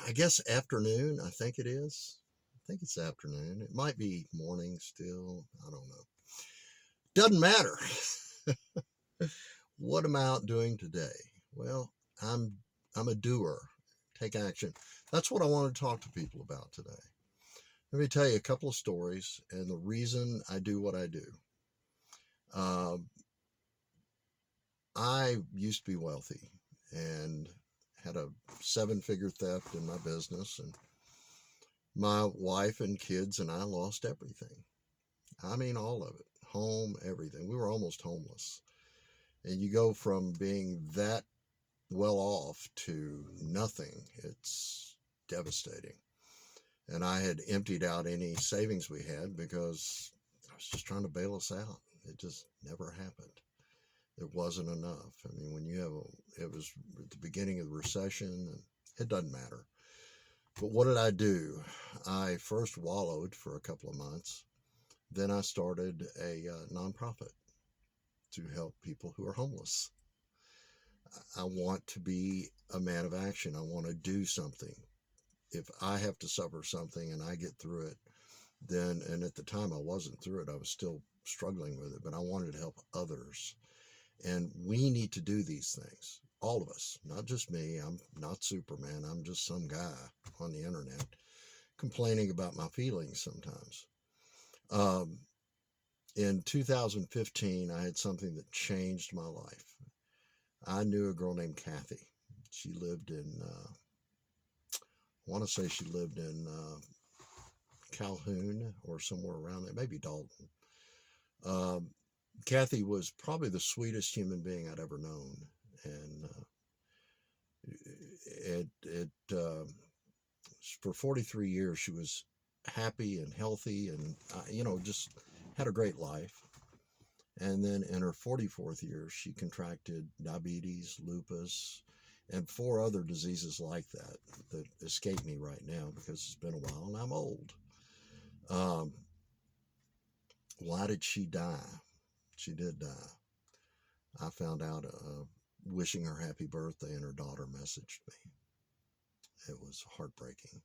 I guess afternoon. I think it is. I think it's afternoon. It might be morning still. I don't know. Doesn't matter. What am I out doing today? Well, I'm a doer. Take action. That's what I want to talk to people about today. Let me tell you a couple of stories and the reason I do what I do. Uh, I used to be wealthy and had a seven-figure theft in my business, and my wife and kids and I lost everything. I mean, all of it. Home, everything. We were almost homeless. And you go from being that well off to nothing. It's devastating. And I had emptied out any savings we had because I was just trying to bail us out. It just never happened. It wasn't enough. I mean, when you have it was at the beginning of the recession, and it doesn't matter. But what did I do? I first wallowed for a couple of months. Then I started a nonprofit to help people who are homeless. I want to be a man of action. I want to do something. If I have to suffer something and I get through it, then, and at the time I wasn't through it, I was still struggling with it, but I wanted to help others. And we need to do these things. All of us, not just me. I'm not Superman. I'm just some guy on the internet complaining about my feelings sometimes. Um, in 2015, I had something that changed my life. I knew a girl named Kathy. She lived in, I want to say she lived in Calhoun or somewhere around there, maybe Dalton. Um, Kathy was probably the sweetest human being I'd ever known, and for 43 years she was happy and healthy, and just had a great life. And then in her 44th year, she contracted diabetes, lupus, and four other diseases like that that escape me right now because it's been a while and I'm old. Um, why did she die? She did die. I found out wishing her happy birthday, and her daughter messaged me. It was heartbreaking.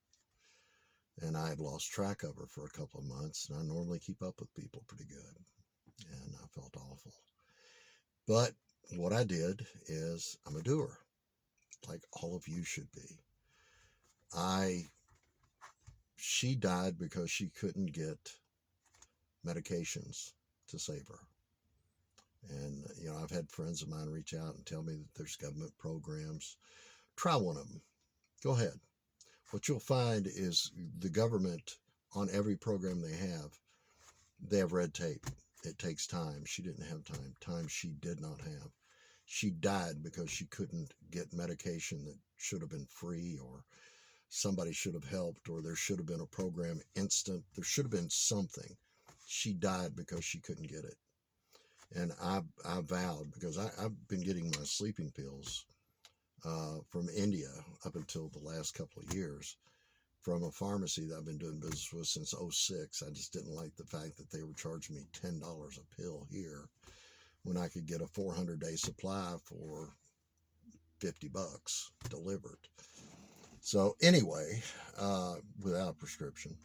And I had lost track of her for a couple of months, and I normally keep up with people pretty good. And I felt awful. But what I did is I'm a doer, like all of you should be. She died because she couldn't get medications to save her. And, I've had friends of mine reach out and tell me that there's government programs. Try one of them. Go ahead. What you'll find is the government, on every program they have red tape. It takes time. She didn't have time. Time she did not have. She died because she couldn't get medication that should have been free, or somebody should have helped, or there should have been a program instant. There should have been something. She died because she couldn't get it. And I vowed, because I've been getting my sleeping pills from India up until the last couple of years, from a pharmacy that I've been doing business with since '06. I just didn't like the fact that they were charging me $10 a pill here when I could get a 400-day supply for $50 delivered. So anyway, without a prescription.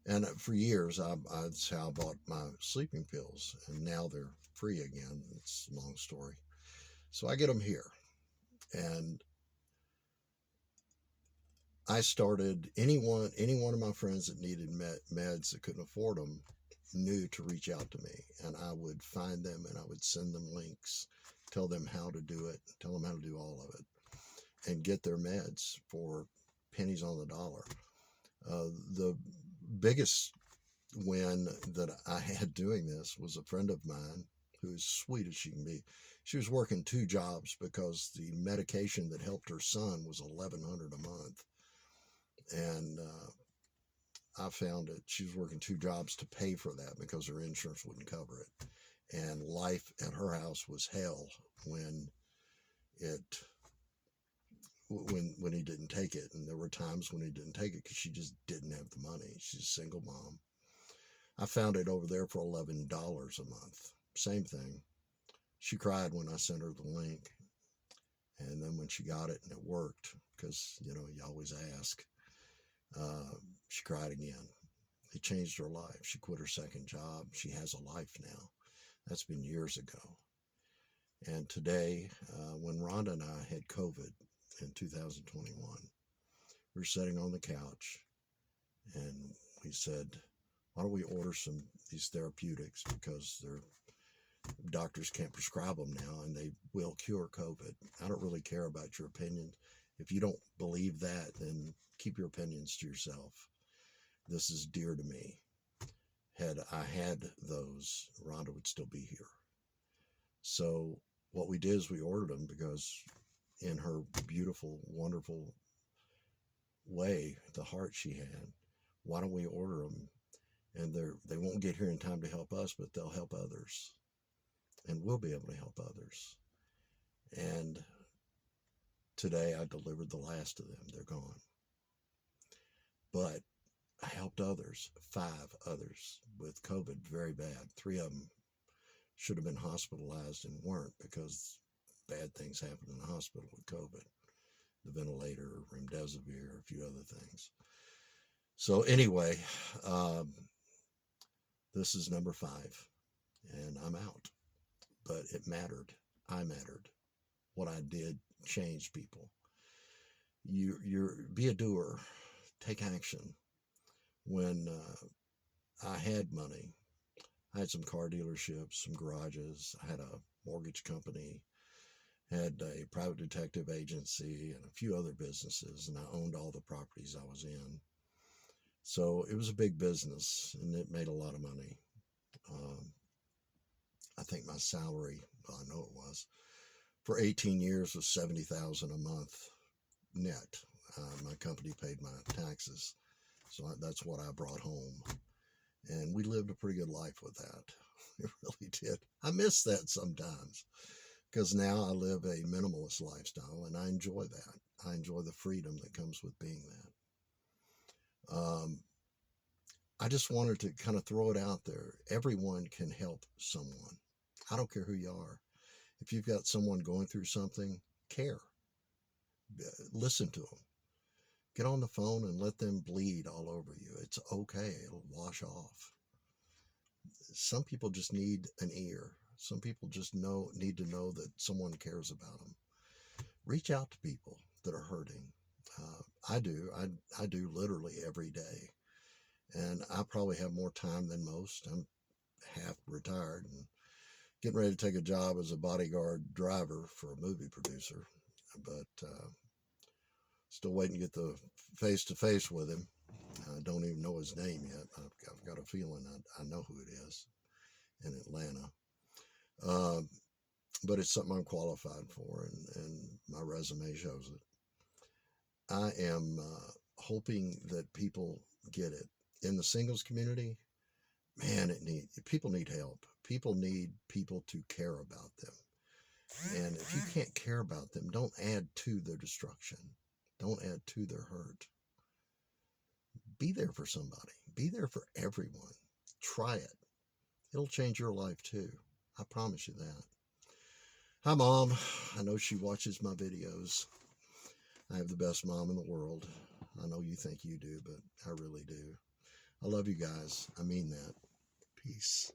And for years, that's how I bought my sleeping pills, and now they're free again. It's a long story. So I get them here, and I started, any one of my friends that needed meds that couldn't afford them knew to reach out to me, and I would find them and I would send them links, tell them how to do it, tell them how to do all of it, and get their meds for pennies on the dollar. The biggest win that I had doing this was a friend of mine who is sweet as she can be. She was working two jobs because the medication that helped her son was $1,100 a month. And I found that she was working two jobs to pay for that because her insurance wouldn't cover it. And life at her house was hell when he didn't take it. And there were times when he didn't take it because she just didn't have the money. She's a single mom. I found it over there for $11 a month. Same thing. She cried when I sent her the link. And then when she got it and it worked, because, you always ask, uh, she cried again. It changed her life. She quit her second job. She has a life now. That's been years ago. And today, when Rhonda and I had COVID in 2021, we were sitting on the couch and we said, why don't we order these therapeutics, because doctors can't prescribe them now and they will cure COVID. I don't really care about your opinion. If you don't believe that, then keep your opinions to yourself. This is dear to me. Had I had those, Rhonda would still be here. So what we did is we ordered them, because in her beautiful, wonderful way, the heart she had, why don't we order them? And they won't get here in time to help us, but they'll help others. And we'll be able to help others. And today I delivered the last of them. They're gone. But I helped others, 5 others with COVID, very bad. 3 of them should have been hospitalized and weren't, because bad things happen in the hospital with COVID. The ventilator, remdesivir, a few other things. So anyway, this is number 5, and I'm out. But it mattered. I mattered. What I did changed people. Be a doer. Take action. When I had money, I had some car dealerships, some garages. I had a mortgage company, had a private detective agency, and a few other businesses, and I owned all the properties I was in. So it was a big business, and it made a lot of money. I think my salary, well, I know it was, for 18 years was $70,000 a month net. My company paid my taxes, so that's what I brought home. And we lived a pretty good life with that. We really did. I miss that sometimes, because now I live a minimalist lifestyle, and I enjoy that. I enjoy the freedom that comes with being that. I just wanted to kind of throw it out there. Everyone can help someone. I don't care who you are. If you've got someone going through something, care. Listen to them. Get on the phone and let them bleed all over you. It's okay. It'll wash off. Some people just need an ear. Some people just need to know that someone cares about them. Reach out to people that are hurting. I do. I do literally every day. And I probably have more time than most. I'm half retired and getting ready to take a job as a bodyguard driver for a movie producer. But still waiting to get the face-to-face with him. I don't even know his name yet. I've got a feeling I know who it is in Atlanta. But it's something I'm qualified for, and my resume shows it. I am hoping that people get it. In the singles community, man, people need help. People need people to care about them. And if you can't care about them, don't add to their destruction. Don't add to their hurt. Be there for somebody. Be there for everyone. Try it. It'll change your life too. I promise you that. Hi, Mom. I know she watches my videos. I have the best mom in the world. I know you think you do, but I really do. I love you guys. I mean that. Peace.